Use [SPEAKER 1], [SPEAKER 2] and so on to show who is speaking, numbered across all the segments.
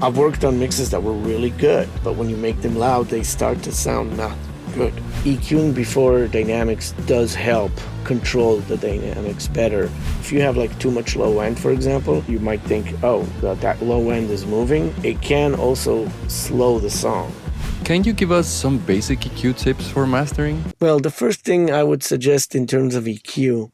[SPEAKER 1] I've worked on mixes that were really good, but when you make them loud, they start to sound not good. EQing before dynamics does help control the dynamics better. If you have like too much low end, for example, you might think, oh, that low end is moving. It can also slow the song.
[SPEAKER 2] Can you give us some basic EQ tips for mastering?
[SPEAKER 1] Well, the first thing I would suggest in terms of EQ.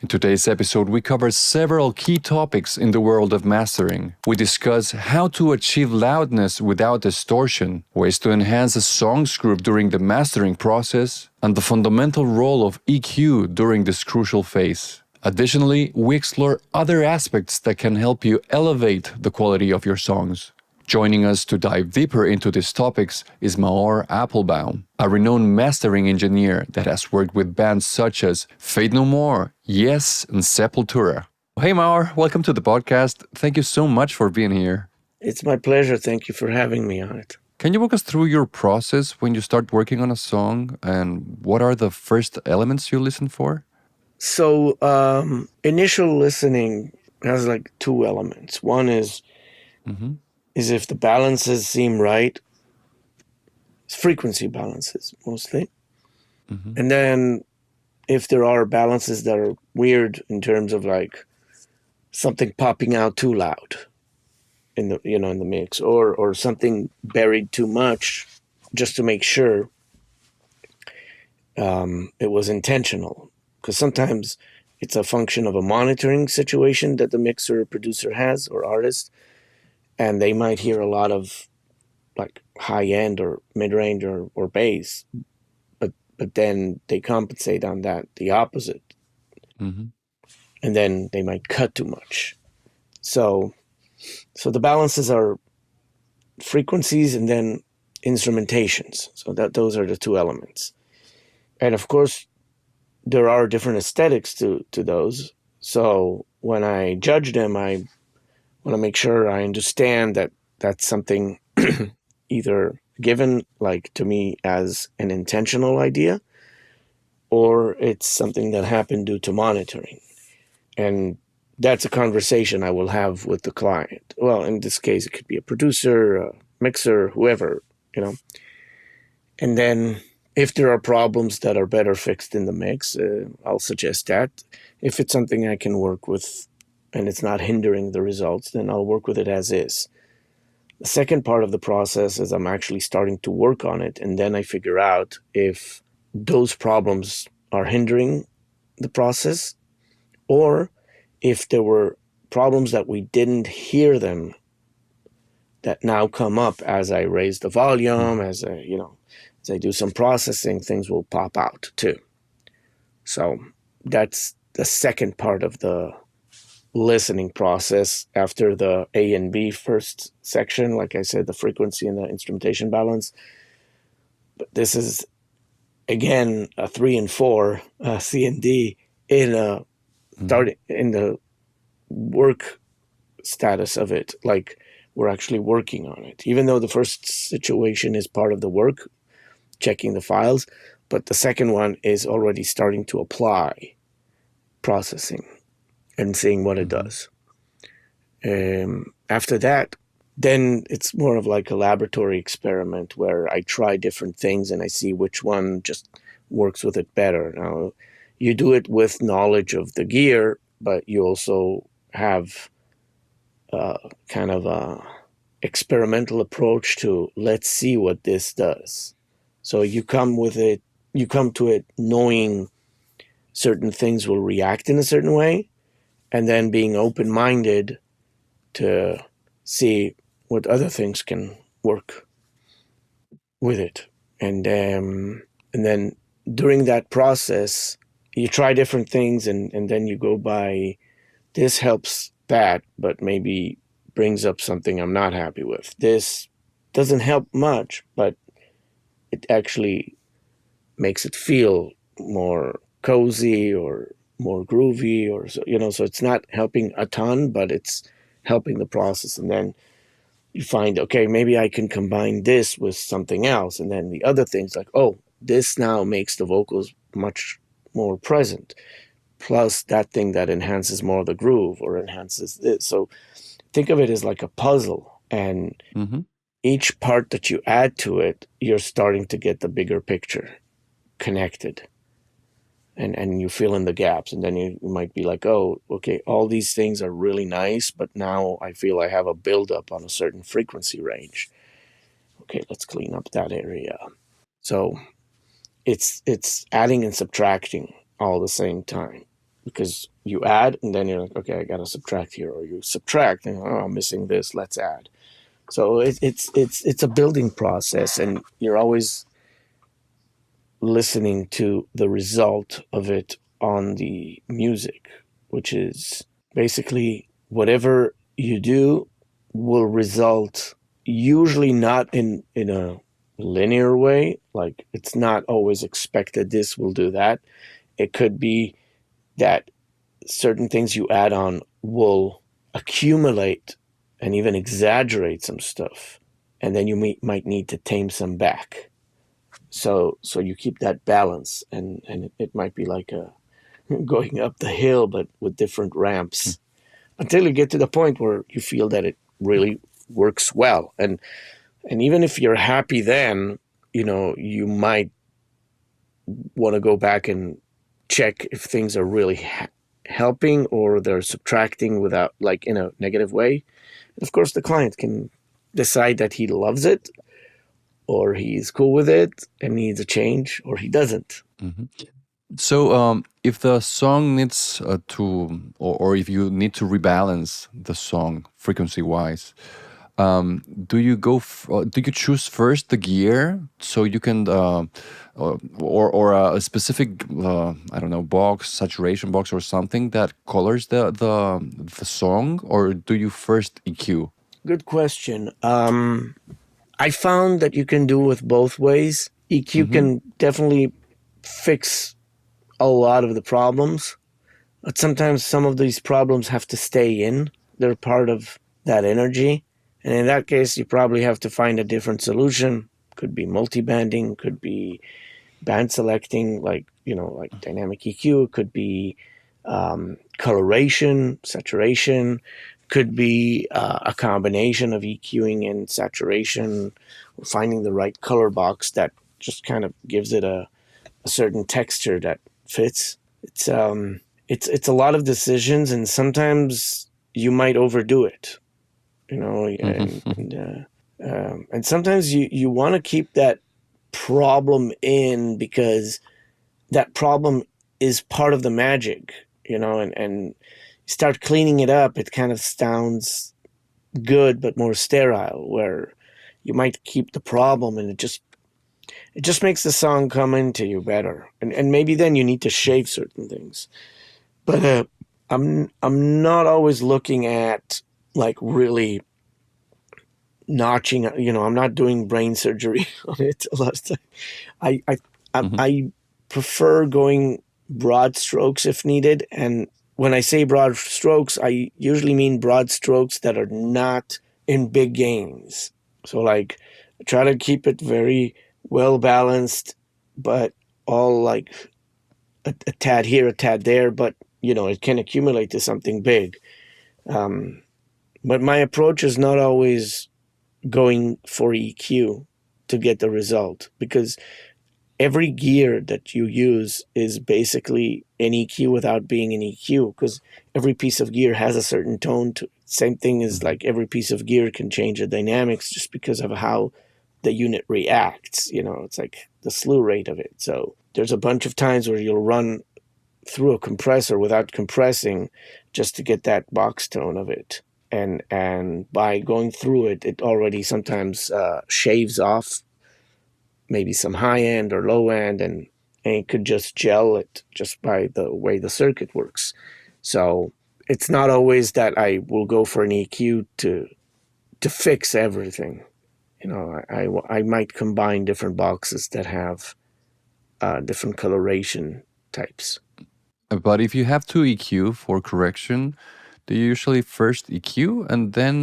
[SPEAKER 2] In today's episode, we cover several key topics in the world of mastering. We discuss how to achieve loudness without distortion, ways to enhance a song's groove during the mastering process, and the fundamental role of EQ during this crucial phase. Additionally, we explore other aspects that can help you elevate the quality of your songs. Joining us to dive deeper into these topics is Maor Appelbaum, a renowned mastering engineer that has worked with bands such as Fate No More, Yes, and Sepultura. Hey Maor, welcome to the podcast. Thank you so much for being here.
[SPEAKER 1] It's my pleasure. Thank you for having me on it.
[SPEAKER 2] Can you walk us through your process when you start working on a song, and what are the first elements you listen for?
[SPEAKER 1] So, initial listening has like two elements. One is if the balances seem right. It's frequency balances mostly. And then if there are balances that are weird in terms of like something popping out too loud in the mix, or something buried too much, just to make sure it was intentional. Because sometimes it's a function of a monitoring situation that the mixer or producer has, or artist, and they might hear a lot of like high end or mid range or bass, but then they compensate on that, the opposite. And then they might cut too much. So the balances are frequencies and then instrumentations. So those are the two elements. And of course, there are different aesthetics to those. So when I judge them, I want to make sure I understand that that's something either given like to me as an intentional idea, or it's something that happened due to monitoring. And that's a conversation I will have with the client. Well, in this case, it could be a producer, a mixer, whoever, And then if there are problems that are better fixed in the mix, I'll suggest that. If it's something I can work with and it's not hindering the results, then I'll work with it as is. The second part of the process is I'm actually starting to work on it, and then I figure out if those problems are hindering the process, or if there were problems that we didn't hear them that now come up as I raise the volume, as I do some processing, things will pop out too. So that's the second part of the listening process after the A and B first section, like I said, the frequency and the instrumentation balance. But this is, again, a 3 and 4, C and D in the work status of it. Like we're actually working on it, even though the first situation is part of the work, checking the files, but the second one is already starting to apply processing and seeing what it does. After that, then it's more of like a laboratory experiment where I try different things and I see which one just works with it better. Now, you do it with knowledge of the gear, but you also have kind of a experimental approach to let's see what this does. So you come to it knowing certain things will react in a certain way, and then being open-minded to see what other things can work with it. And then during that process, you try different things, and then you go by, this helps that, but maybe brings up something I'm not happy with. This doesn't help much, but it actually makes it feel more cozy or more groovy, or so it's not helping a ton, but it's helping the process. And then you find, okay, maybe I can combine this with something else, and then the other things like, oh, this now makes the vocals much more present, plus that thing that enhances more the groove or enhances this. So think of it as like a puzzle, and
[SPEAKER 2] Mm-hmm.
[SPEAKER 1] each part that you add to it, you're starting to get the bigger picture connected. And you fill in the gaps, and then you might be like, oh, okay, all these things are really nice, but now I feel I have a buildup on a certain frequency range. Okay, let's clean up that area. So it's adding and subtracting all the same time, because you add and then you're like, okay, I gotta subtract here, or you subtract and, oh, I'm missing this, let's add. So it's a building process, and you're always listening to the result of it on the music, which is basically whatever you do will result, usually not in a linear way. Like, it's not always expected this will do that. It could be that certain things you add on will accumulate and even exaggerate some stuff, and then you might need to tame some back. So you keep that balance, and it might be like a going up the hill, but with different ramps, until you get to the point where you feel that it really works well. And even if you're happy, then you might want to go back and check if things are really helping or they're subtracting without, like, in a negative way. And of course, the client can decide that he loves it, or he's cool with it and needs a change, or he doesn't.
[SPEAKER 2] Mm-hmm. So, if the song needs or if you need to rebalance the song frequency-wise, do you choose first the gear so you can, or a specific, I don't know, box, saturation box, or something that colors the song, or do you first EQ?
[SPEAKER 1] Good question. I found that you can do with both ways. EQ
[SPEAKER 2] Mm-hmm.
[SPEAKER 1] can definitely fix a lot of the problems, but sometimes some of these problems have to stay in. They're part of that energy. And in that case, you probably have to find a different solution. Could be multi-banding, could be band selecting, like dynamic EQ. It could be coloration, saturation. Could be a combination of EQing and saturation, finding the right color box that just kind of gives it a certain texture that fits. It's a lot of decisions, and sometimes you might overdo it,
[SPEAKER 2] Mm-hmm.
[SPEAKER 1] and sometimes you want to keep that problem in, because that problem is part of the magic, and start cleaning it up, it kind of sounds good but more sterile, where you might keep the problem, and it just makes the song come into you better, and maybe then you need to shave certain things. But I'm not always looking at, like, really notching. I'm not doing brain surgery on it a lot of time. I I
[SPEAKER 2] Mm-hmm.
[SPEAKER 1] I prefer going broad strokes if needed, and when I say broad strokes, I usually mean broad strokes that are not in big gains. So, like, I try to keep it very well balanced, but all like a tad here, a tad there, but it can accumulate to something big. Um, but my approach is not always going for EQ to get the result, because every gear that you use is basically an EQ without being an EQ, because every piece of gear has a certain tone to it. Same thing is, like, every piece of gear can change the dynamics just because of how the unit reacts. It's like the slew rate of it. So there's a bunch of times where you'll run through a compressor without compressing, just to get that box tone of it. And by going through it, it already sometimes shaves off maybe some high end or low end, and it could just gel it just by the way the circuit works. So it's not always that I will go for an EQ to fix everything. I might combine different boxes that have different coloration types.
[SPEAKER 2] But if you have to EQ for correction, do you usually first EQ and then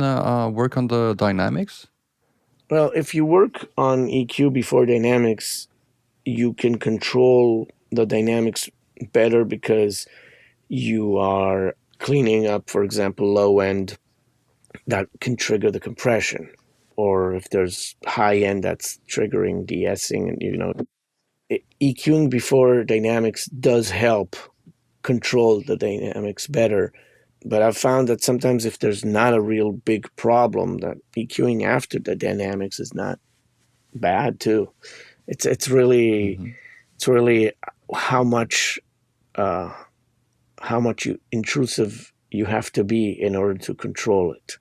[SPEAKER 2] work on the dynamics?
[SPEAKER 1] Well, if you work on EQ before dynamics, you can control the dynamics better, because you are cleaning up, for example, low end that can trigger the compression, or if there's high end that's triggering de-essing, and EQing before dynamics does help control the dynamics better. But I've found that sometimes if there's not a real big problem, that EQing after the dynamics is not bad too. It's really
[SPEAKER 2] Mm-hmm.
[SPEAKER 1] it's really how much uh, intrusive you have to be in order to control it.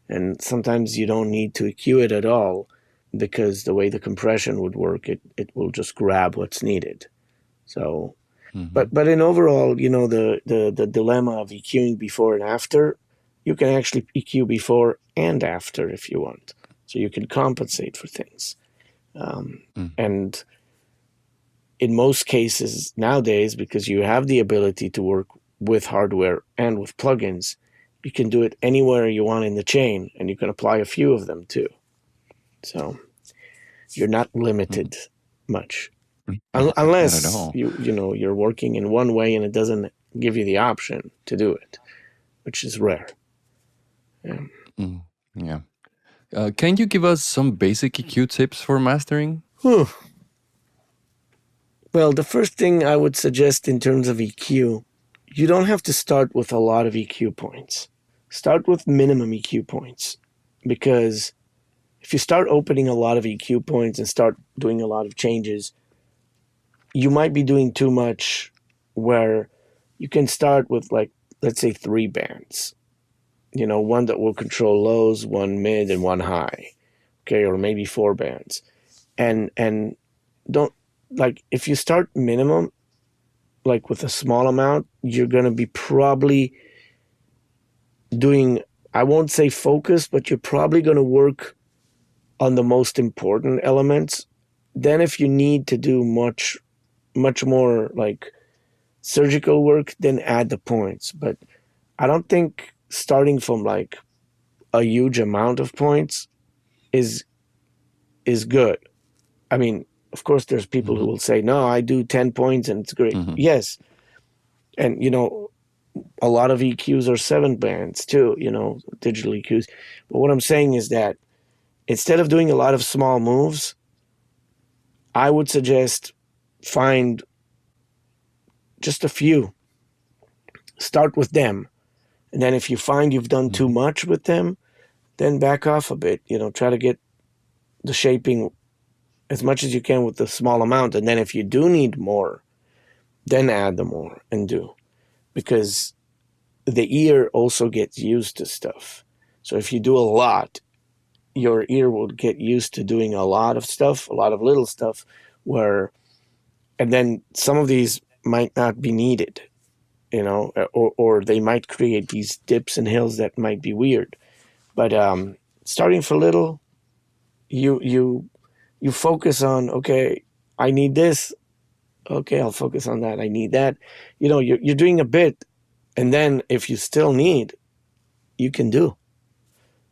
[SPEAKER 1] And sometimes you don't need to EQ it at all, because the way the compression would work, it will just grab what's needed. So,
[SPEAKER 2] Mm-hmm.
[SPEAKER 1] but in overall, the dilemma of EQing before and after, you can actually EQ before and after if you want. So you can compensate for things.
[SPEAKER 2] Mm.
[SPEAKER 1] And in most cases nowadays, because you have the ability to work with hardware and with plugins, you can do it anywhere you want in the chain, and you can apply a few of them too. So you're not
[SPEAKER 2] Mm.
[SPEAKER 1] limited much,
[SPEAKER 2] Not at
[SPEAKER 1] unless
[SPEAKER 2] all.
[SPEAKER 1] you're working in one way and it doesn't give you the option to do it, which is rare. Yeah.
[SPEAKER 2] Mm. Yeah. Can you give us some basic EQ tips for mastering?
[SPEAKER 1] Whew. Well, the first thing I would suggest in terms of EQ, you don't have to start with a lot of EQ points. Start with minimum EQ points, because if you start opening a lot of EQ points and start doing a lot of changes, you might be doing too much, where you can start with, like, let's say 3 bands, one that will control lows, one mid, and one high. Okay, or maybe 4 bands. And don't, like, if you start minimum, like with a small amount, you're going to be probably doing, I won't say focus, but you're probably going to work on the most important elements. Then if you need to do much more like surgical work, then add the points. But I don't think starting from like a huge amount of points is good. I mean, of course there's people who
[SPEAKER 2] Mm-hmm.
[SPEAKER 1] will say, no, I do 10 points and it's great.
[SPEAKER 2] Mm-hmm.
[SPEAKER 1] Yes. And a lot of EQs are 7 bands too, digital EQs. But what I'm saying is that instead of doing a lot of small moves, I would suggest find just a few. Start with them. And then if you find you've done too
[SPEAKER 2] Mm-hmm.
[SPEAKER 1] much with them, then back off a bit. Try to get the shaping as much as you can with the small amount. And then if you do need more, then add the more and do. Because the ear also gets used to stuff. So if you do a lot, your ear will get used to doing a lot of stuff, a lot of little stuff, and then some of these might not be needed, or they might create these dips and hills that might be weird. But starting for little, you focus on, okay, I need this. Okay, I'll focus on that. I need that. You're doing a bit, and then if you still need, you can do.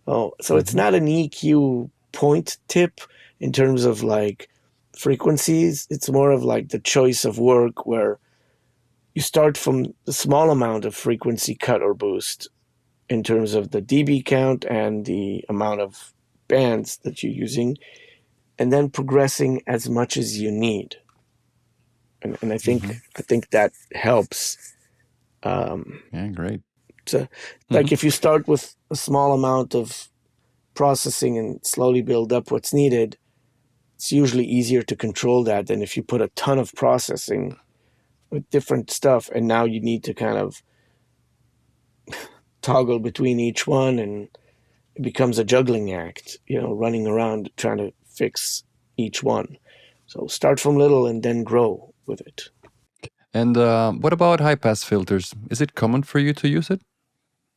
[SPEAKER 1] Oh, so it's
[SPEAKER 2] Mm-hmm.
[SPEAKER 1] not an EQ point tip in terms of like frequencies. It's more of like the choice of work, where you start from the small amount of frequency cut or boost in terms of the dB count and the amount of bands that you're using, and then progressing as much as you need. And I
[SPEAKER 2] Mm-hmm.
[SPEAKER 1] think that helps. Um,
[SPEAKER 2] Yeah, great.
[SPEAKER 1] so,
[SPEAKER 2] Mm-hmm.
[SPEAKER 1] like, if you start with a small amount of processing and slowly build up what's needed, it's usually easier to control that than if you put a ton of processing with different stuff, and now you need to kind of toggle between each one, and it becomes a juggling act, running around trying to fix each one. So start from little and then grow with it.
[SPEAKER 2] And what about high pass filters? Is it common for you to use it?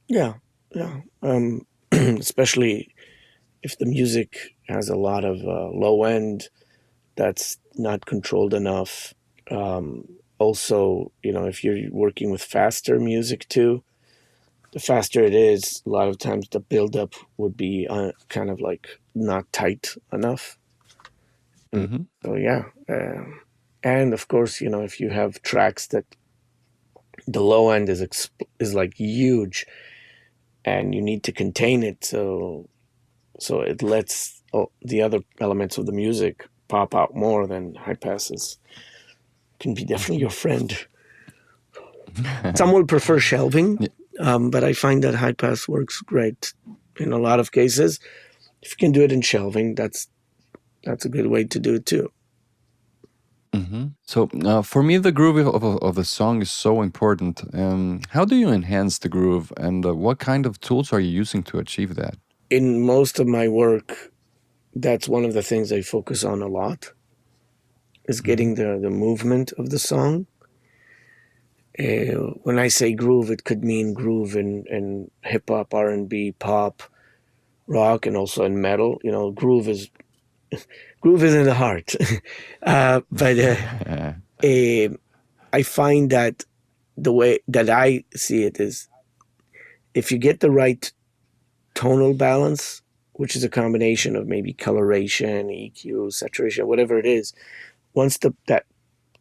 [SPEAKER 1] Yeah, yeah. Especially if the music has a lot of low end that's not controlled enough. Also, if you're working with faster music too, the faster it is, a lot of times the buildup would be kind of like not tight enough. And
[SPEAKER 2] Mm-hmm.
[SPEAKER 1] so, yeah. And of course, if you have tracks that the low end is like huge, and you need to contain it so it lets the other elements of the music pop out more. Than high passes can be definitely your friend. Some will prefer shelving,
[SPEAKER 2] Yeah.
[SPEAKER 1] but I find that high pass works great in a lot of cases. If you can do it in shelving, that's a good way to do it too.
[SPEAKER 2] So for me, the groove of the song is so important. How do you enhance the groove, and what kind of tools are you using to achieve that?
[SPEAKER 1] In most of my work, that's one of the things I focus on a lot, is getting the movement of the song. When I say groove, it could mean groove in hip hop, R&B, pop, rock, and also in metal. Groove is in the heart. But I find that the way that I see it is, if you get the right tonal balance, which is a combination of maybe coloration, EQ, saturation, whatever it is, once that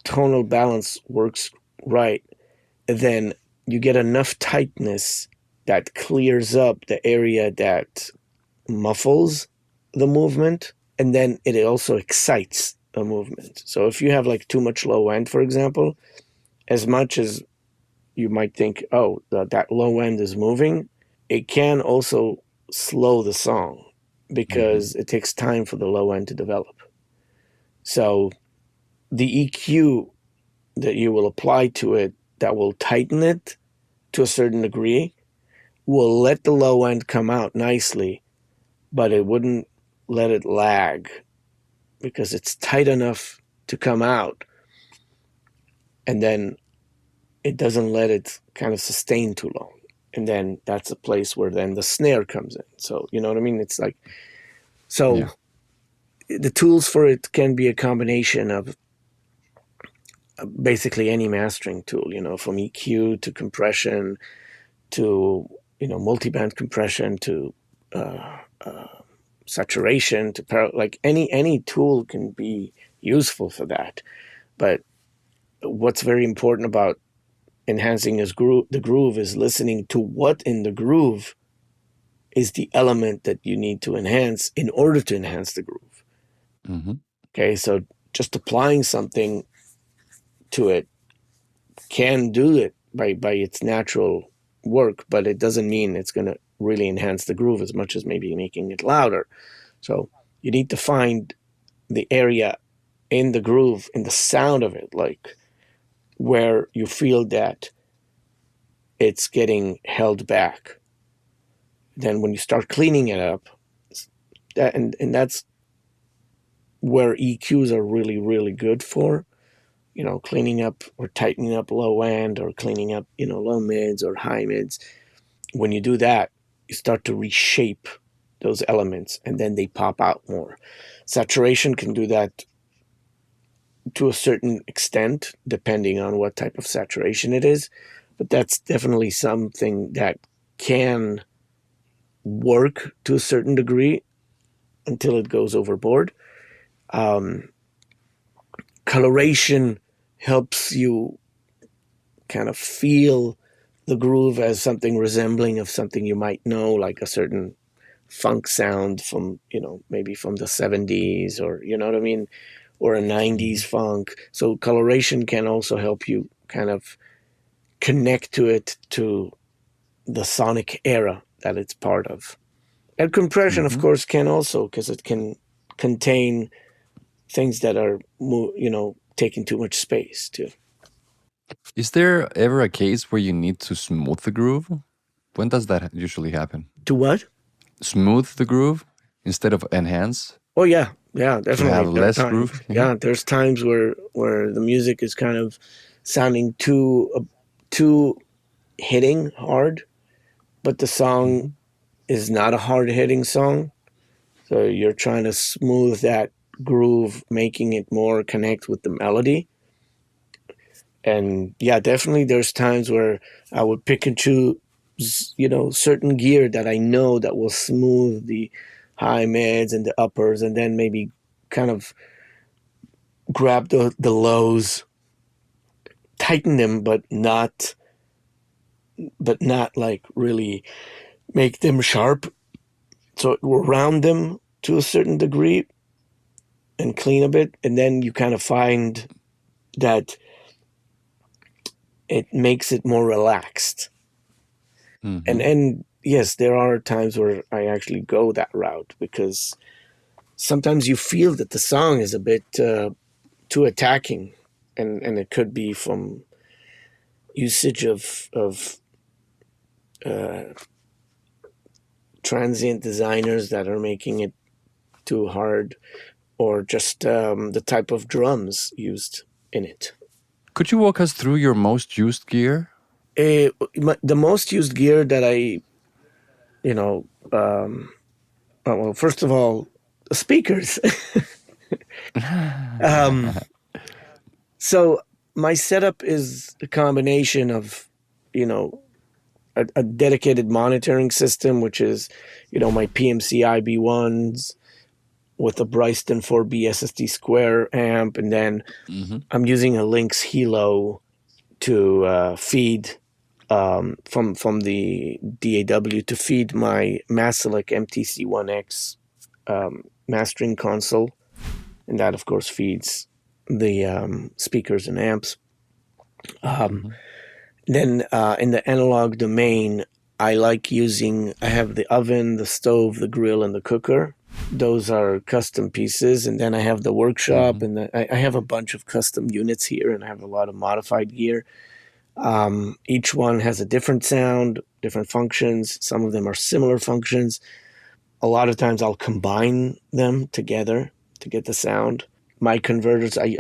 [SPEAKER 1] tonal balance works right, then you get enough tightness that clears up the area that muffles the movement, and then it also excites a movement. So if you have like too much low end, for example, as much as you might think, oh, that low end is moving, it can also slow the song because it takes time for the low end to develop. So the EQ that you will apply to it that will tighten it to a certain degree will let the low end come out nicely, but it wouldn't let it lag because it's tight enough to come out, and then it doesn't let it kind of sustain too long. And then that's a place where then the snare comes in. So, you know what I mean? It's like, so
[SPEAKER 2] Yeah.
[SPEAKER 1] the tools for it can be a combination of basically any mastering tool, from EQ to compression to, multiband compression to saturation to like any tool can be useful for that. But what's very important about enhancing the groove is listening to what in the groove is the element that you need to enhance in order to enhance the groove.
[SPEAKER 2] Hmm.
[SPEAKER 1] Okay, so just applying something to it can do it by its natural work, but it doesn't mean it's going to really enhance the groove as much as maybe making it louder. So you need to find the area in the groove, in the sound of it, like where you feel that it's getting held back. Then when you start cleaning it up, and that's where EQs are really, really good for, cleaning up or tightening up low end or cleaning up, low mids or high mids. When you do that, you start to reshape those elements and then they pop out more. Saturation can do that to a certain extent, depending on what type of saturation it is. But that's definitely something that can work to a certain degree until it goes overboard. Coloration helps you kind of feel the groove as something resembling of something you might know, like a certain funk sound from, maybe from the 70s, or, you know what I mean? Or a 90s funk. So coloration can also help you kind of connect to it, to the sonic era that it's part of. And compression, of
[SPEAKER 2] Hmm.
[SPEAKER 1] course, can also, because it can contain things that are, taking too much space too.
[SPEAKER 2] Is there ever a case where you need to smooth the groove? When does that usually happen?
[SPEAKER 1] To what?
[SPEAKER 2] Smooth the groove instead of enhance
[SPEAKER 1] Oh yeah, yeah,
[SPEAKER 2] to
[SPEAKER 1] definitely.
[SPEAKER 2] have
[SPEAKER 1] There are
[SPEAKER 2] less groove?
[SPEAKER 1] times. Yeah, there's times where the music is kind of sounding too hitting hard, but the song
[SPEAKER 2] Hmm.
[SPEAKER 1] is not a hard hitting song. So you're trying to smooth that groove, making it more connect with the melody. And yeah, definitely there's times where I would pick and choose, certain gear that I know that will smooth the high mids and the uppers, and then maybe kind of grab the lows, tighten them, but not like really make them sharp, so it will round them to a certain degree and clean a bit, and then you kind of find that it makes it more relaxed. And yes, there are times where I actually go that route, because sometimes you feel that the song is a bit too attacking, and it could be from usage of transient designers that are making it too hard, or just the type of drums used in it.
[SPEAKER 2] Could you walk us through your most used gear?
[SPEAKER 1] The most used gear that I, well, first of all, speakers. So my setup is a combination of, a dedicated monitoring system, which is, my PMC IB1s with a Bryston 4B SSD Square amp, and then I'm using a Lynx Hilo to feed from the DAW to feed my Masilic MTC1X mastering console, and that of course feeds the speakers and amps. Then in the analog domain, I have the oven, the stove, the grill, and the cooker. Those are custom pieces. And then I have the workshop, and I have a bunch of custom units here, and I have a lot of modified gear. Each one has a different sound, different functions. Some of them are similar functions. A lot of times I'll combine them together to get the sound. My converters, I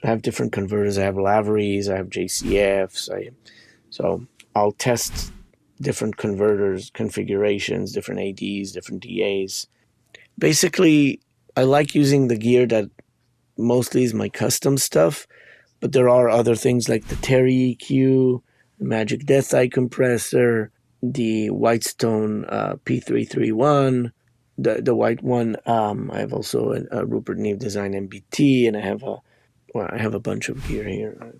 [SPEAKER 1] have different converters. I have Laveries, I have JCFs. So I'll test different converters, configurations, different ADs, different DAs. Basically, I like using the gear that mostly is my custom stuff, but there are other things like the Terry EQ, the Magic Death Eye compressor, the Whitestone P331, the white one. I have also a Rupert Neve Design MBT, and I have a bunch of gear here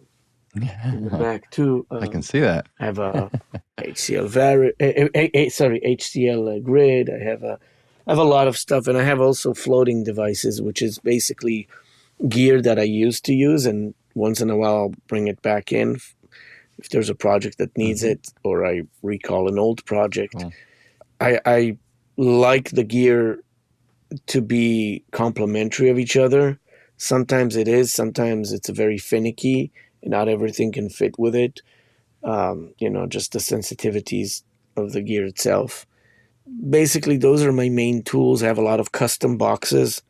[SPEAKER 1] in the back too.
[SPEAKER 2] I can see that.
[SPEAKER 1] I have a HCL HCL grid. I have a lot of stuff, and I have also floating devices, which is basically gear that I used to use, and once in a while I'll bring it back in if there's a project that needs it, or I recall an old project.
[SPEAKER 2] Cool.
[SPEAKER 1] I like the gear to be complementary of each other. Sometimes it is, sometimes it's very finicky, and not everything can fit with it. Just the sensitivities of the gear itself. Basically, those are my main tools. I have a lot of custom boxes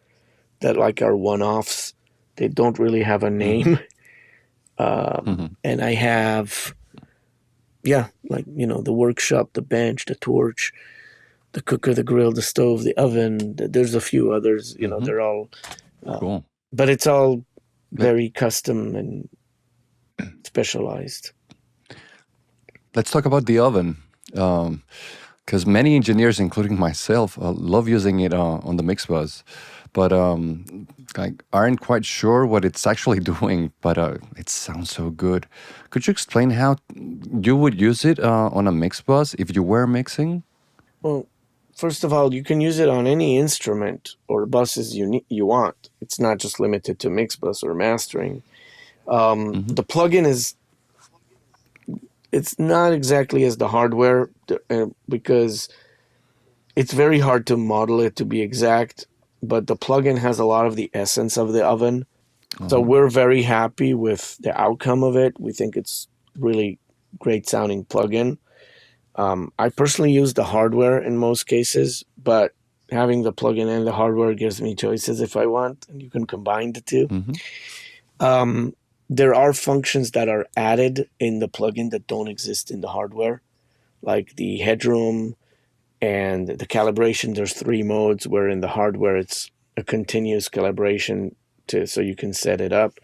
[SPEAKER 1] that are one-offs. They don't really have a name. And I have, the workshop, the bench, the torch, the cooker, the grill, the stove, the oven. There's a few others, they're all,
[SPEAKER 2] cool.
[SPEAKER 1] But it's all very custom and specialized.
[SPEAKER 2] Let's talk about the oven. Because many engineers, including myself, love using it on the Mixbus, but aren't quite sure what it's actually doing, but it sounds so good. Could you explain how you would use it on a Mixbus if you were mixing?
[SPEAKER 1] Well, first of all, you can use it on any instrument or buses you want. It's not just limited to Mixbus or mastering. The plugin it's not exactly as the hardware, because it's very hard to model it to be exact, but the plugin has a lot of the essence of the oven. So we're very happy with the outcome of it. We think it's really great sounding plugin. I personally use the hardware in most cases, but having the plugin and the hardware gives me choices if I want, and you can combine the two. There are functions that are added in the plugin that don't exist in the hardware, like the headroom and the calibration. There's 3 modes, where in the hardware it's a continuous calibration so you can set it up.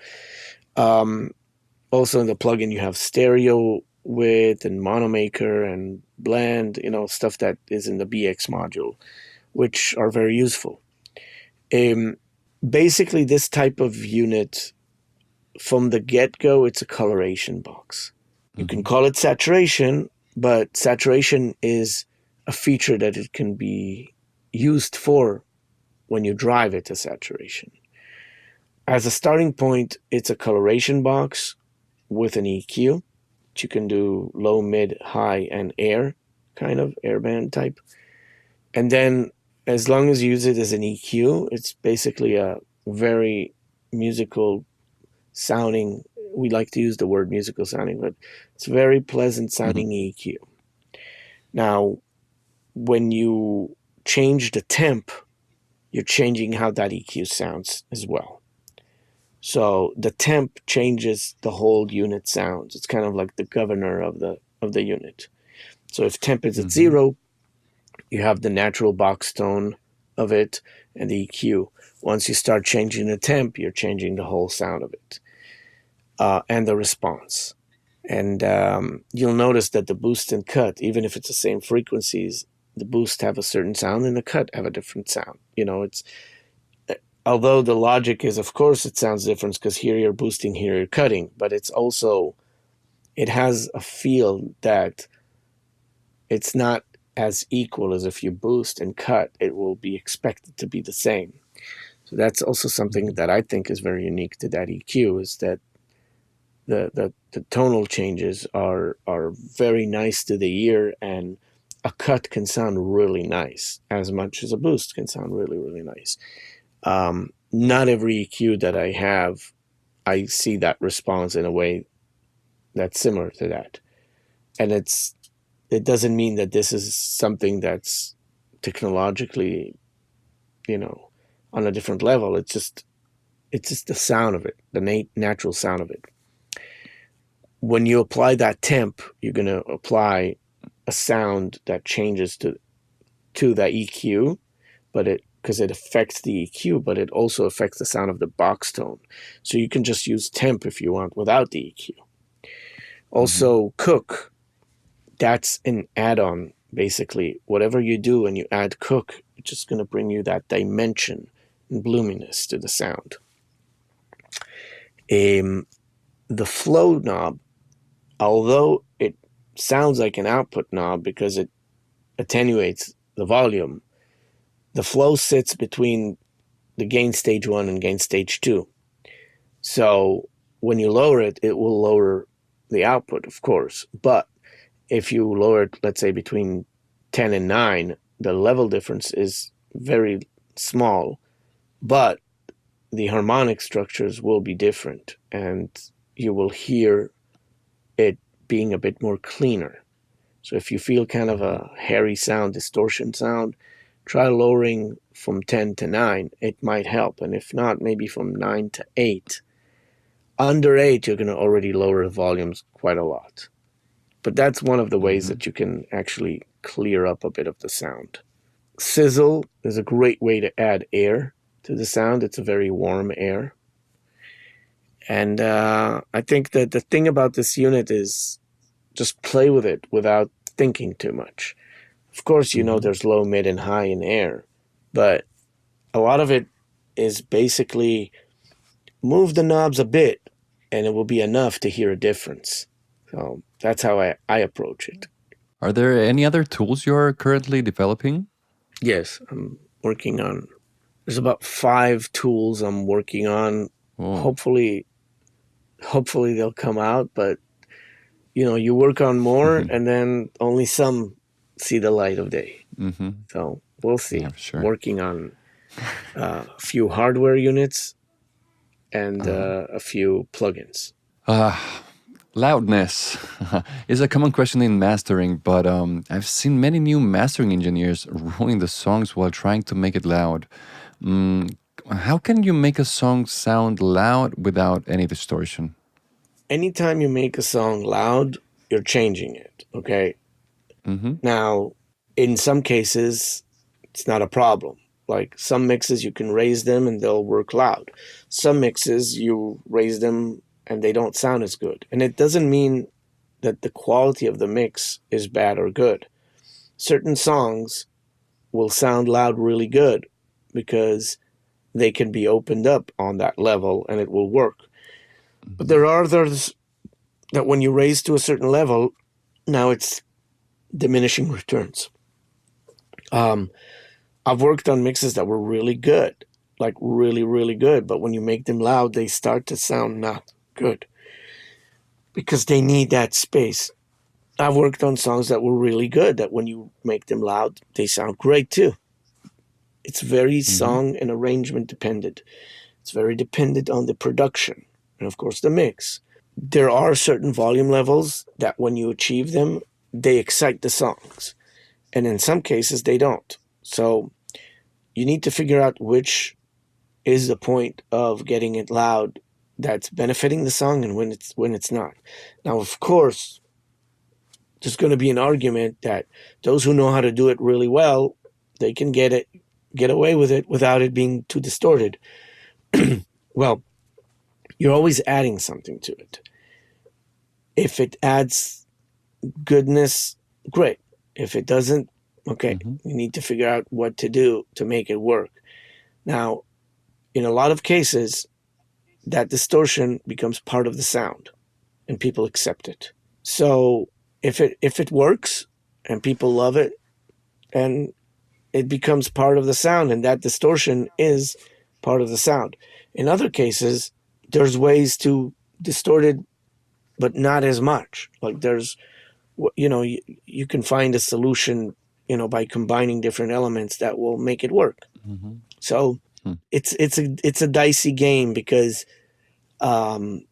[SPEAKER 1] Also in the plugin you have stereo width and monomaker and blend, stuff that is in the BX module, which are very useful. Basically, this type of unit, from the get-go, it's a coloration box. You can call it saturation, but saturation is a feature that it can be used for when you drive it to saturation. As a starting point, it's a coloration box with an EQ. You can do low, mid, high, and air, kind of airband type. And then as long as you use it as an EQ, it's basically a very musical sounding. We like to use the word musical sounding, but it's very pleasant sounding EQ. Now, when you change the temp, you're changing how that EQ sounds as well. So the temp changes the whole unit sounds. It's kind of like the governor of the unit. So if temp is at 0, you have the natural box tone of it and the EQ. Once you start changing the temp, you're changing the whole sound of it and the response. And you'll notice that the boost and cut, even if it's the same frequencies, the boost have a certain sound and the cut have a different sound. It's although the logic is, of course, it sounds different because here you're boosting, here you're cutting, but it's also, it has a feel that it's not as equal as if you boost and cut, it will be expected to be the same. So that's also something that I think is very unique to that EQ, is that the tonal changes are very nice to the ear, and a cut can sound really nice as much as a boost can sound really, really nice. Not every EQ that I have, I see that response in a way that's similar to that. And it doesn't mean that this is something that's technologically, on a different level. It's just the sound of it, the natural sound of it. When you apply that temp, you're going to apply a sound that changes to that EQ, because it affects the EQ, but it also affects the sound of the box tone. So you can just use temp if you want without the EQ. Also, cook, that's an add-on, basically. Whatever you do when you add cook, it's just going to bring you that dimension and bloominess to the sound. The flow knob, although it sounds like an output knob because it attenuates the volume, the flow sits between the gain stage 1 and gain stage 2. So when you lower it, it will lower the output, of course. But if you lower it, let's say between 10 and 9, the level difference is very small, but the harmonic structures will be different, and you will hear it being a bit more cleaner. So if you feel kind of a hairy sound, distortion sound, try lowering from 10 to 9. It might help. And if not, maybe from 9 to 8. Under 8, you're going to already lower the volumes quite a lot. But that's one of the ways that you can actually clear up a bit of the sound. Sizzle is a great way to add air to the sound. It's a very warm air. And I think that the thing about this unit is just play with it without thinking too much. Of course, there's low, mid, and high in air, but a lot of it is basically move the knobs a bit, and it will be enough to hear a difference. So that's how I approach it.
[SPEAKER 2] Are there any other tools you're currently developing?
[SPEAKER 1] Yes, I'm working on, there's about 5 tools I'm working on.
[SPEAKER 2] Oh.
[SPEAKER 1] Hopefully they'll come out, but you work on more and then only some see the light of day. So we'll see.
[SPEAKER 2] Yeah, sure.
[SPEAKER 1] Working on a few hardware units and a few plugins.
[SPEAKER 2] Loudness is a common question in mastering, but I've seen many new mastering engineers ruin the songs while trying to make it loud. How can you make a song sound loud without any distortion?
[SPEAKER 1] Anytime you make a song loud, you're changing it, okay? Now, in some cases, it's not a problem. Like some mixes, you can raise them and they'll work loud. Some mixes, you raise them and they don't sound as good. And it doesn't mean that the quality of the mix is bad or good. Certain songs will sound loud really good because they can be opened up on that level and it will work. But there are others that when you raise to a certain level, now it's diminishing returns. Um, I've worked on mixes that were really good, like really, really good. But when you make them loud, they start to sound not good because they need that space. I've worked on songs that were really good that when you make them loud, they sound great too. It's very
[SPEAKER 2] Mm-hmm.
[SPEAKER 1] song and arrangement dependent. It's very dependent on the production and, of course, the mix. There are certain volume levels that when you achieve them, they excite the songs. And in some cases, they don't. So you need to figure out which is the point of getting it loud that's benefiting the song and when it's not. Now, of course, there's going to be an argument that those who know how to do it really well, they can get away with it without it being too distorted. Well, you're always adding something to it. If it adds goodness, great. If it doesn't, okay,
[SPEAKER 2] Mm-hmm.
[SPEAKER 1] you need to figure out what to do to make it work. Now, in a lot of cases, that distortion becomes part of the sound and people accept it. So if it works and people love it, and it becomes part of the sound, and that distortion is part of the sound. In other cases, there's ways to distort it, but not as much. Like you can find a solution, by combining different elements that will make it work.
[SPEAKER 2] Mm-hmm.
[SPEAKER 1] So it's a dicey game because um,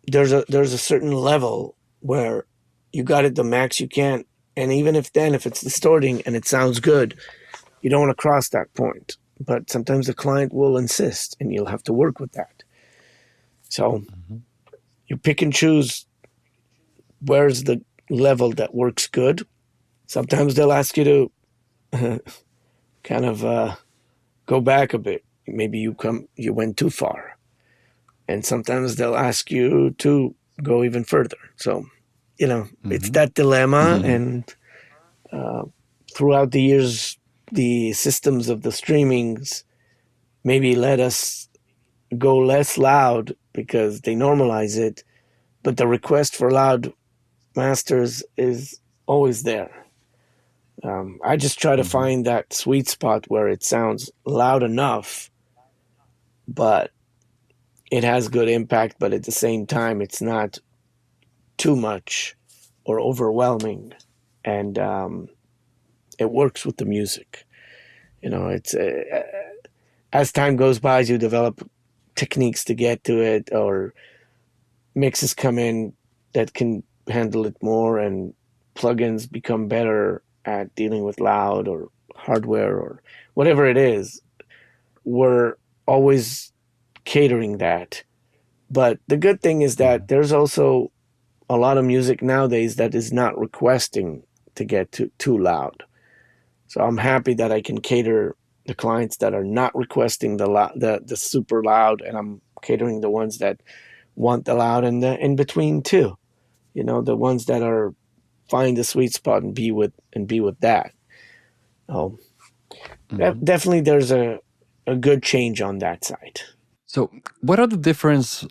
[SPEAKER 1] there's a certain level where you got it the max you can, and even if it's distorting and it sounds good, you don't want to cross that point. But sometimes the client will insist, and you'll have to work with that. So
[SPEAKER 2] Mm-hmm.
[SPEAKER 1] you pick and choose where's the level that works good. Sometimes they'll ask you to kind of go back a bit. Maybe you went too far, and sometimes they'll ask you to go even further. So it's
[SPEAKER 2] Mm-hmm.
[SPEAKER 1] that dilemma,
[SPEAKER 2] Mm-hmm.
[SPEAKER 1] and uh, throughout the years, the systems of the streamings maybe let us go less loud because they normalize it, but the request for loud masters is always there. I just try to
[SPEAKER 2] Mm-hmm.
[SPEAKER 1] find that sweet spot where it sounds loud enough, but it has good impact, but at the same time, it's not too much or overwhelming, and it works with the music. It's as time goes by, as you develop techniques to get to it, or mixes come in that can handle it more, and plugins become better at dealing with loud or hardware or whatever it is. We're always catering that. But the good thing is that there's also a lot of music nowadays that is not requesting to get too loud. So I'm happy that I can cater the clients that are not requesting the super loud, and I'm catering the ones that want the loud and the in between too. The ones that are find the sweet spot and be with that. Oh,
[SPEAKER 2] Mm-hmm.
[SPEAKER 1] definitely there's a good change on that side.
[SPEAKER 2] So, what are the difference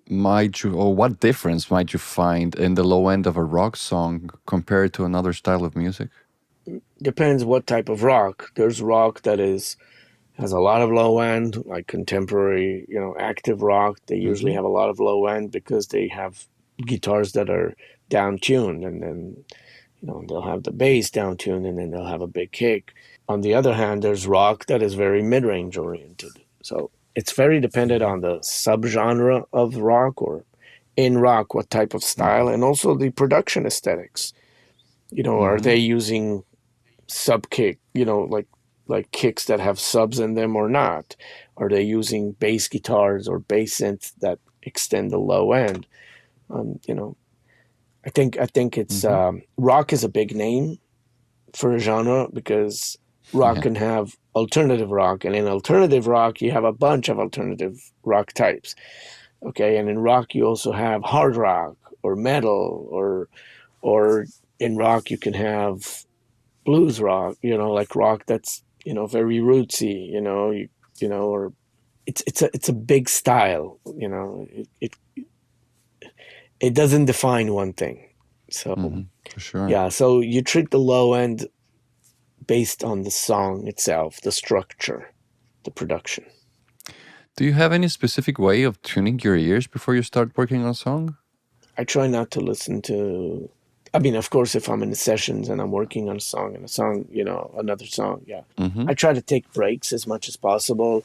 [SPEAKER 2] might you, or what difference might you find in the low end of a rock song compared to another style of music?
[SPEAKER 1] Depends what type of rock. There's rock that has a lot of low end, like contemporary, active rock. They usually
[SPEAKER 2] Mm-hmm.
[SPEAKER 1] have a lot of low end because they have guitars that are down tuned, and then they'll have the bass down tuned, and then they'll have a big kick. On the other hand, there's rock that is very mid range oriented. So it's very dependent
[SPEAKER 2] Mm-hmm.
[SPEAKER 1] on the subgenre of rock, or in rock, what type of style,
[SPEAKER 2] Mm-hmm.
[SPEAKER 1] and also the production aesthetics. Are
[SPEAKER 2] Mm-hmm.
[SPEAKER 1] they using sub kick, like kicks that have subs in them or not? Are they using bass guitars or bass synths that extend the low end? Um, you know, I think it's
[SPEAKER 2] Mm-hmm.
[SPEAKER 1] rock is a big name for a genre because rock
[SPEAKER 2] Yeah.
[SPEAKER 1] can have alternative rock, and in alternative rock you have a bunch of alternative rock types. Okay, and in rock you also have hard rock or metal, or in rock you can have blues rock, like rock that's very rootsy, or it's a big style, it doesn't define one thing. So
[SPEAKER 2] Mm-hmm. For sure.
[SPEAKER 1] yeah, so you treat the low end based on the song itself, the structure, the production.
[SPEAKER 2] Do you have any specific way of tuning your ears before you start working on a song?
[SPEAKER 1] I try not to listen to. I mean, of course, if I'm in the sessions and I'm working on a song another song, yeah,
[SPEAKER 2] Mm-hmm.
[SPEAKER 1] I try to take breaks as much as possible.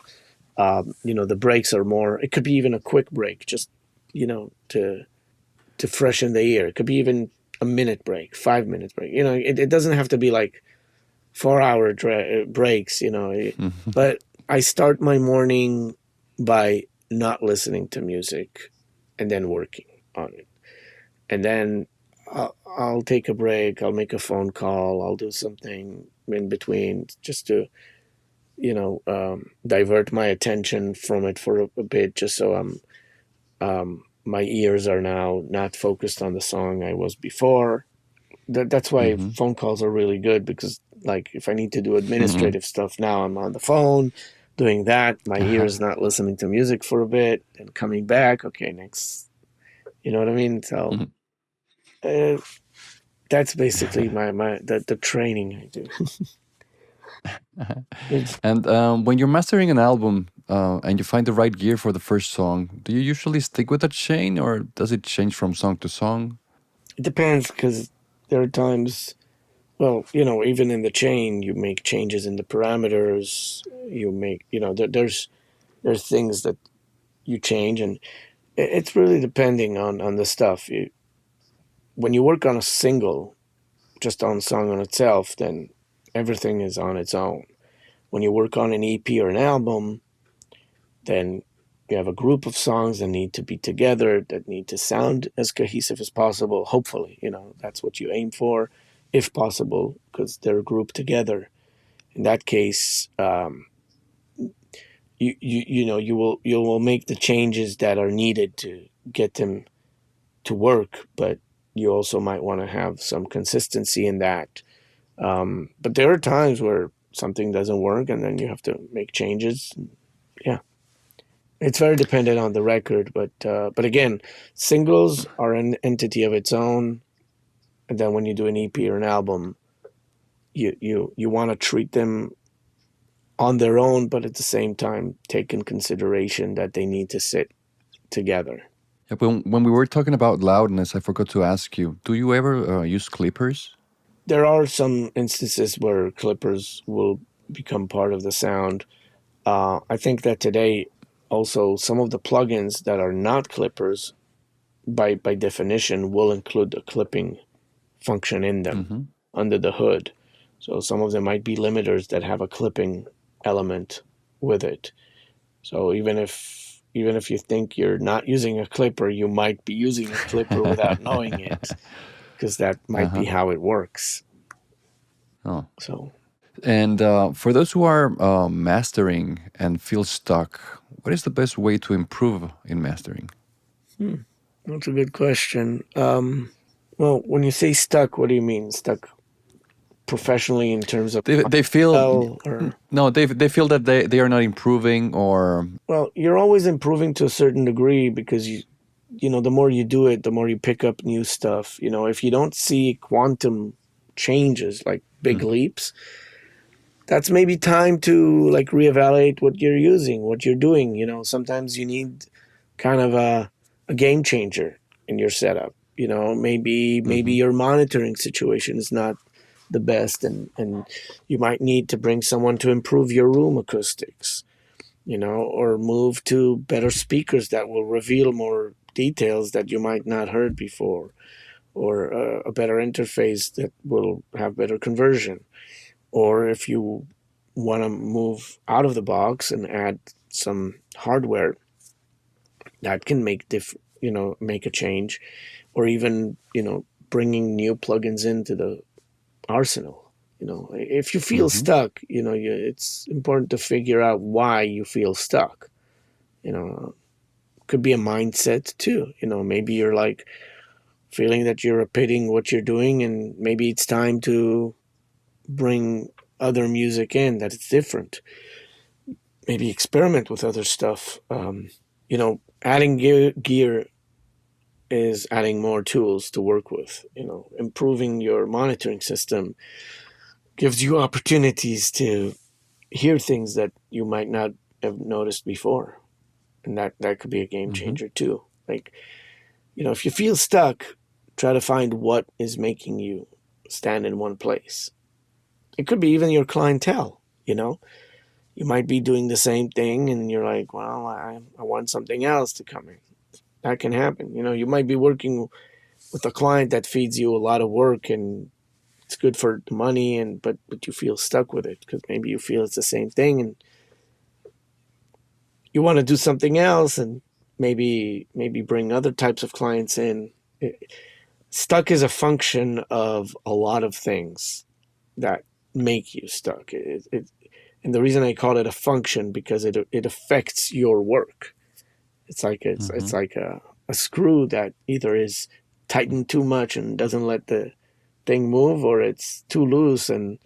[SPEAKER 1] The breaks are more. It could be even a quick break, just to freshen the ear. It could be even a minute break, 5 minute break. It doesn't have to be like 4 hour breaks.
[SPEAKER 2] Mm-hmm.
[SPEAKER 1] But I start my morning by not listening to music and then working on it. And then I'll take a break. I'll make a phone call. I'll do something in between just to, divert my attention from it for a bit, just so my ears are now not focused on the song I was before. That's why
[SPEAKER 2] Mm-hmm.
[SPEAKER 1] phone calls are really good, because like if I need to do
[SPEAKER 2] Mm-hmm.
[SPEAKER 1] administrative stuff now, I'm on the phone doing that. My ear
[SPEAKER 2] Uh-huh.
[SPEAKER 1] is not listening to music for a bit and coming back. Okay, next. You know what I mean? So
[SPEAKER 2] Mhm.
[SPEAKER 1] uh, that's basically the training I do. It's,
[SPEAKER 2] And when you're mastering an album and you find the right gear for the first song, do you usually stick with that chain or does it change from song to song?
[SPEAKER 1] it depends, because there are times. Well, even in the chain, you make changes in the parameters. You make, there's things that you change, and it's really depending on the stuff. When you work on a single, just on song on itself, then everything is on its own. When you work on an EP or an album, then you have a group of songs that need to be together, that need to sound as cohesive as possible. Hopefully, that's what you aim for, if possible, because they're grouped together. In that case, you will make the changes that are needed to get them to work, but you also might want to have some consistency in that. But there are times where something doesn't work, and then you have to make changes. Yeah, it's very dependent on the record, but again, singles are an entity of its own, and then when you do an EP or an album, you want to treat them on their own, but at the same time take in consideration that they need to sit together.
[SPEAKER 2] Yeah, when we were talking about loudness, I forgot to ask you, do you ever use clippers?
[SPEAKER 1] There are some instances where clippers will become part of the sound. I think that today also some of the plugins that are not clippers, by definition, will include a clipping function in them
[SPEAKER 2] Mm-hmm.
[SPEAKER 1] under the hood. So some of them might be limiters that have a clipping element with it. So even if you think you're not using a clipper, you might be using a clipper without knowing it, because that might be
[SPEAKER 2] Uh-huh.
[SPEAKER 1] how it works.
[SPEAKER 2] Oh.
[SPEAKER 1] So
[SPEAKER 2] And for those who are mastering and feel stuck, what is the best way to improve in mastering?
[SPEAKER 1] that's a good question. Well, when you say stuck, what do you mean? Stuck professionally in terms of
[SPEAKER 2] They feel
[SPEAKER 1] or
[SPEAKER 2] no, they feel that they are not improving or
[SPEAKER 1] well, you're always improving to a certain degree, because the more you do it, the more you pick up new stuff. If you don't see quantum changes, like big
[SPEAKER 2] Mhm.
[SPEAKER 1] leaps, that's maybe time to like reevaluate what you're using, what you're doing. Sometimes you need kind of a game changer in your setup. Maybe
[SPEAKER 2] Mhm.
[SPEAKER 1] your monitoring situation is not the best, and you might need to bring someone to improve your room acoustics, or move to better speakers that will reveal more details that you might not heard before, or a better interface that will have better conversion. Or if you want to move out of the box and add some hardware that can make a change, or even bringing new plugins into the arsenal. If you feel
[SPEAKER 2] Mhm.
[SPEAKER 1] stuck, it's important to figure out why you feel stuck. You know, could be a mindset too. Maybe you're like feeling that you're repeating what you're doing, and maybe it's time to bring other music in that is different. Maybe experiment with other stuff. Adding gear is adding more tools to work with. Improving your monitoring system gives you opportunities to hear things that you might not have noticed before. And that could be a game
[SPEAKER 2] Mm-hmm.
[SPEAKER 1] changer too. Like, if you feel stuck, try to find what is making you stand in one place. It could be even your clientele, You might be doing the same thing and you're like, well, I want something else to come in. That can happen. You might be working with a client that feeds you a lot of work and it's good for the money, but you feel stuck with it because maybe you feel it's the same thing and you want to do something else and maybe bring other types of clients in. Stuck is a function of a lot of things that make you stuck. And the reason I call it a function because it affects your work. It's like
[SPEAKER 2] Mm-hmm.
[SPEAKER 1] a screw that either is tightened too much and doesn't let the thing move, or it's too loose and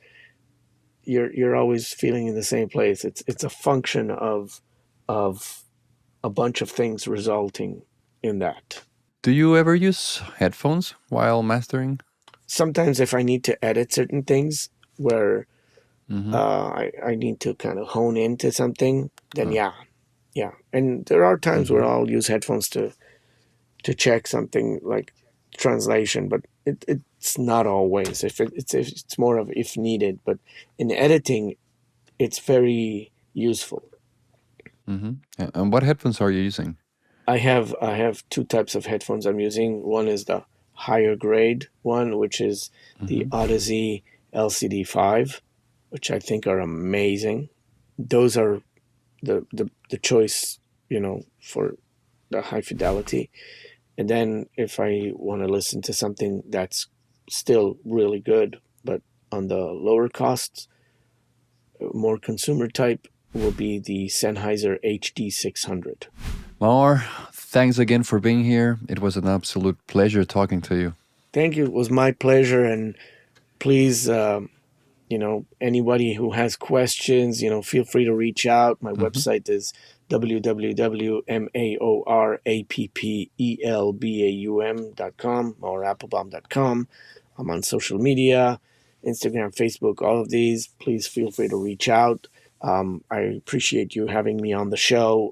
[SPEAKER 1] you're always feeling in the same place. It's a function of a bunch of things resulting in that.
[SPEAKER 2] Do you ever use headphones while mastering?
[SPEAKER 1] Sometimes if I need to edit certain things where
[SPEAKER 2] Mm-hmm.
[SPEAKER 1] I need to kind of hone into something, then
[SPEAKER 2] Oh.
[SPEAKER 1] yeah. And there are times where
[SPEAKER 2] Mm-hmm.
[SPEAKER 1] I'll use headphones to check something like translation, but it's not always. It's more of if needed, but in editing, it's very useful.
[SPEAKER 2] Mm-hmm. And what headphones are you using?
[SPEAKER 1] I have two types of headphones I'm using. One is the higher grade one, which is the
[SPEAKER 2] Mm-hmm.
[SPEAKER 1] Odyssey LCD5, which I think are amazing. Those are the choice, for the high fidelity. And then if I want to listen to something that's still really good, but on the lower costs, more consumer type, will be the Sennheiser HD 600.
[SPEAKER 2] Maor, thanks again for being here. It was an absolute pleasure talking to you.
[SPEAKER 1] Thank you. It was my pleasure. And please, anybody who has questions, feel free to reach out. My
[SPEAKER 2] Mm-hmm.
[SPEAKER 1] website is www.maorappelbaum.com, maorappelbaum.com. I'm on social media, Instagram, Facebook, all of these. Please feel free to reach out. I appreciate you having me on the show.